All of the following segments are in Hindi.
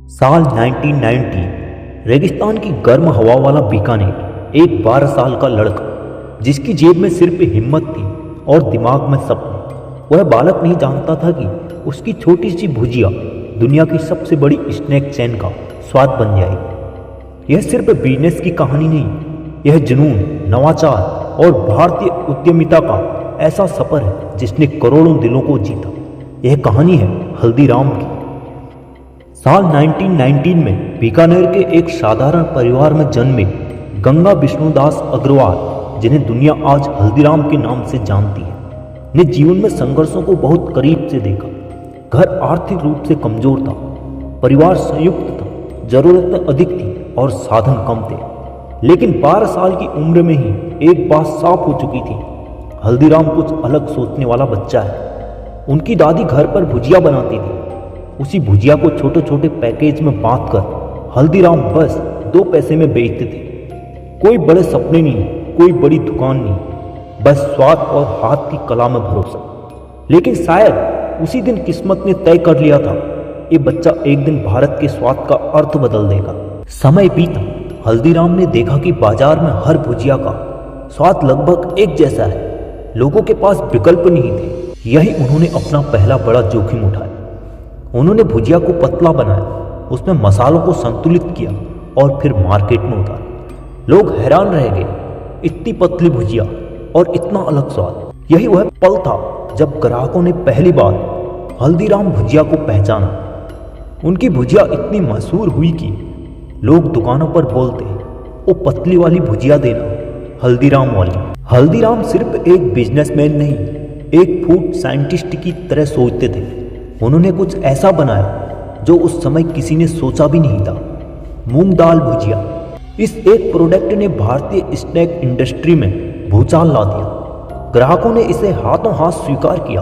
साल 1990 रेगिस्तान की गर्म हवा वाला बीकानेर। एक 12 साल का लड़का जिसकी जेब में सिर्फ हिम्मत थी और दिमाग में सपने। वह बालक नहीं जानता था कि उसकी छोटी सी भुजिया दुनिया की सबसे बड़ी स्नैक चेन का स्वाद बन जाएगी। यह सिर्फ बिजनेस की कहानी नहीं, यह जुनून, नवाचार और भारतीय उद्यमिता का ऐसा सफर है जिसने करोड़ों दिलों को जीता। यह कहानी है हल्दीराम की। साल 1919 में बीकानेर के एक साधारण परिवार में जन्मे गंगा विष्णुदास अग्रवाल, जिन्हें दुनिया आज हल्दीराम के नाम से जानती है, ने जीवन में संघर्षों को बहुत करीब से देखा। घर आर्थिक रूप से कमजोर था, परिवार संयुक्त था, जरूरतें अधिक थी और साधन कम थे। लेकिन 12 साल की उम्र में ही एक बात साफ हो चुकी थी, हल्दीराम कुछ अलग सोचने वाला बच्चा है। उनकी दादी घर पर भुजिया बनाती थी। उसी भुजिया को छोटे छोटे पैकेज में बांधकर हल्दीराम बस 2 पैसे में बेचते थे। कोई बड़े सपने नहीं, कोई बड़ी दुकान नहीं, बस स्वाद और हाथ की कला में भरोसा। लेकिन शायद उसी दिन किस्मत ने तय कर लिया था, ये बच्चा एक दिन भारत के स्वाद का अर्थ बदल देगा। समय बीता, हल्दीराम ने देखा कि बाजार में हर भुजिया का स्वाद लगभग एक जैसा है। लोगों के पास विकल्प नहीं थे। यही उन्होंने अपना पहला बड़ा जोखिम उठाया। उन्होंने भुजिया को पतला बनाया, उसमें मसालों को संतुलित किया और फिर मार्केट में उतारा। लोग हैरान रह गए, इतनी पतली भुजिया और इतना अलग स्वाद। यही वह पल था जब ग्राहकों ने पहली बार हल्दीराम भुजिया को पहचाना। उनकी भुजिया इतनी मशहूर हुई कि लोग दुकानों पर बोलते, वो पतली वाली भुजिया देना, हल्दीराम वाली। हल्दीराम सिर्फ एक बिजनेसमैन नहीं, एक फूड साइंटिस्ट की तरह सोचते थे। उन्होंने कुछ ऐसा बनाया जो उस समय किसी ने सोचा भी नहीं था। मूंग दाल भुजिया, इस एक प्रोडक्ट ने भारतीय स्नैक इंडस्ट्री में भूचाल ला दिया। ग्राहकों ने इसे हाथों हाथ स्वीकार किया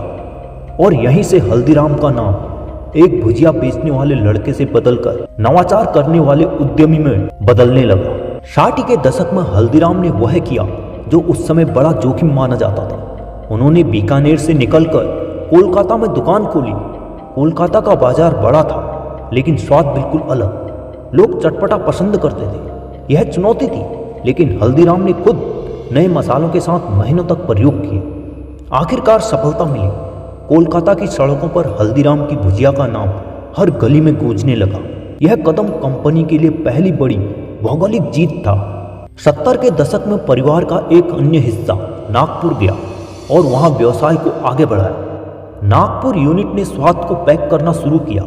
और यहीं से हल्दीराम का नाम एक भुजिया बेचने वाले लड़के से बदलकर नवाचार करने वाले उद्यमी में बदलने लगा। 60 के दशक में हल्दीराम ने वह किया जो उस समय बड़ा जोखिम माना जाता था। उन्होंने बीकानेर से निकलकर कोलकाता में दुकान खोली। कोलकाता का बाजार बड़ा था, लेकिन स्वाद बिल्कुल अलग। लोग चटपटा पसंद करते थे, यह चुनौती थी। लेकिन हल्दीराम ने खुद नए मसालों के साथ महीनों तक प्रयोग किए। आखिरकार सफलता मिली। कोलकाता की सड़कों पर हल्दीराम की भुजिया का नाम हर गली में गूंजने लगा। यह कदम कंपनी के लिए पहली बड़ी भौगोलिक जीत था। 70 के दशक में परिवार का एक अन्य हिस्सा नागपुर गया और वहां व्यवसाय को आगे बढ़ाया। नागपुर यूनिट ने स्वाद को पैक करना शुरू किया।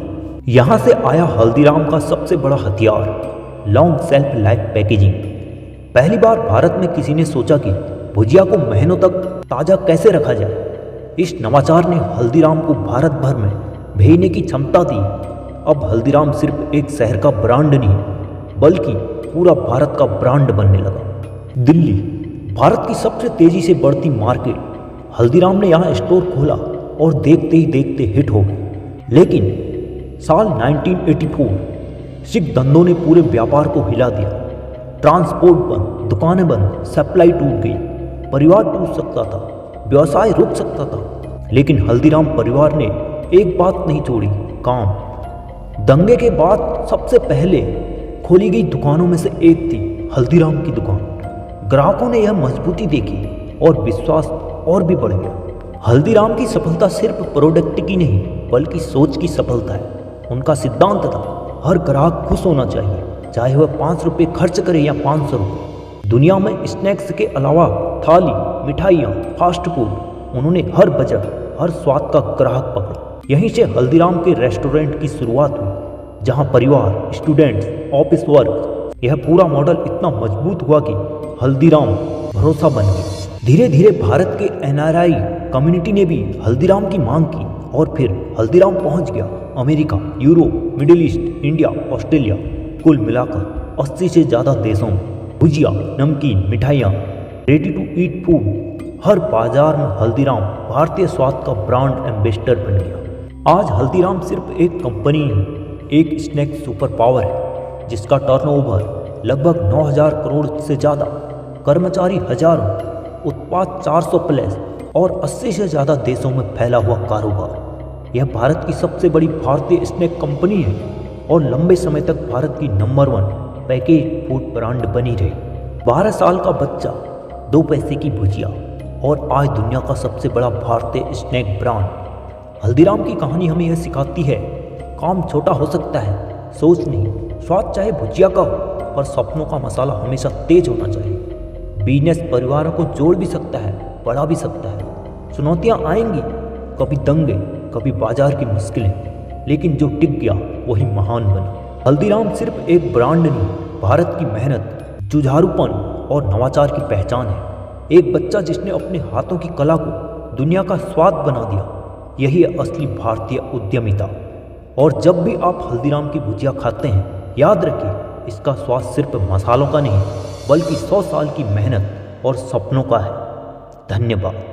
यहां से आया हल्दीराम का सबसे बड़ा हथियार, लॉन्ग शेल्फ लाइफ पैकेजिंग। पहली बार भारत में किसी ने सोचा कि भुजिया को महीनों तक ताज़ा कैसे रखा जाए। इस नवाचार ने हल्दीराम को भारत भर में भेजने की क्षमता दी। अब हल्दीराम सिर्फ एक शहर का ब्रांड नहीं, बल्कि पूरा भारत का ब्रांड बनने लगा। दिल्ली, भारत की सबसे तेजी से बढ़ती मार्केट। हल्दीराम ने यहाँ स्टोर खोला और देखते ही देखते हिट हो गए। लेकिन साल 1984 सिख दंगों ने पूरे व्यापार को हिला दिया। ट्रांसपोर्ट बंद, दुकानें बंद, सप्लाई टूट गई। परिवार टूट सकता था, व्यवसाय रुक सकता था, लेकिन हल्दीराम परिवार ने एक बात नहीं छोड़ी, काम। दंगे के बाद सबसे पहले खोली गई दुकानों में से एक थी हल्दीराम की दुकान। ग्राहकों ने यह मजबूती देखी और विश्वास और भी बढ़ गया। हल्दीराम की सफलता सिर्फ प्रोडक्ट की नहीं, बल्कि सोच की सफलता है। उनका सिद्धांत था, हर ग्राहक खुश होना चाहिए, चाहे वह 5 रुपये खर्च करे या 500 रुपये। दुनिया में स्नैक्स के अलावा थाली, मिठाइयाँ, फास्ट फूड, उन्होंने हर बजट, हर स्वाद का ग्राहक पकड़ा। यहीं से हल्दीराम के रेस्टोरेंट की शुरुआत हुई, जहाँ परिवार, स्टूडेंट्स, ऑफिस वर्क, यह पूरा मॉडल इतना मजबूत हुआ कि हल्दीराम भरोसा बन गया। धीरे धीरे भारत के NRI कम्युनिटी ने भी हल्दीराम की मांग की और फिर हल्दीराम पहुंच गया America, Europe, middle east, India, Australia, कुल मिलाकर 80 से ज़्यादा देशों में। भुजिया, नमकीन, मिठाइयाँ, रेडी टू ईट फूड, हर बाजार में हल्दीराम भारतीय स्वाद का ब्रांड एम्बेसडर बन गया। आज हल्दीराम सिर्फ एक कंपनी नहीं, एक स्नैक सुपर पावर है, जिसका टर्नओवर लगभग 9000 करोड़ से ज़्यादा, कर्मचारी हजारों, उत्पाद 400 प्लस और 80 से ज़्यादा देशों में फैला हुआ कारोबार। यह भारत की सबसे बड़ी भारतीय स्नैक कंपनी है और लंबे समय तक भारत की नंबर 1 पैकेज फूड ब्रांड बनी रही। 12 साल का बच्चा, 2 पैसे की भुजिया और आज दुनिया का सबसे बड़ा भारतीय स्नैक ब्रांड। हल्दीराम की कहानी हमें यह सिखाती है, काम छोटा हो सकता है, सोच नहीं, स्वाद चाहे भुजिया का हो, पर सपनों का मसाला हमेशा तेज होना चाहिए। बिजनेस परिवारों को जोड़ भी सकता है, बढ़ा भी सकता है। चुनौतियां आएंगी, कभी दंगे, कभी बाजार की मुश्किलें, लेकिन जो टिक गया वही महान बना। हल्दीराम सिर्फ एक ब्रांड नहीं, भारत की मेहनत, जुझारूपन और नवाचार की पहचान है। एक बच्चा जिसने अपने हाथों की कला को दुनिया का स्वाद बना दिया, यही है असली भारतीय उद्यमिता। और जब भी आप हल्दीराम की भुजिया खाते हैं, याद रखिए, इसका स्वाद सिर्फ मसालों का नहीं, बल्कि 100 साल की मेहनत और सपनों का है। धन्यवाद।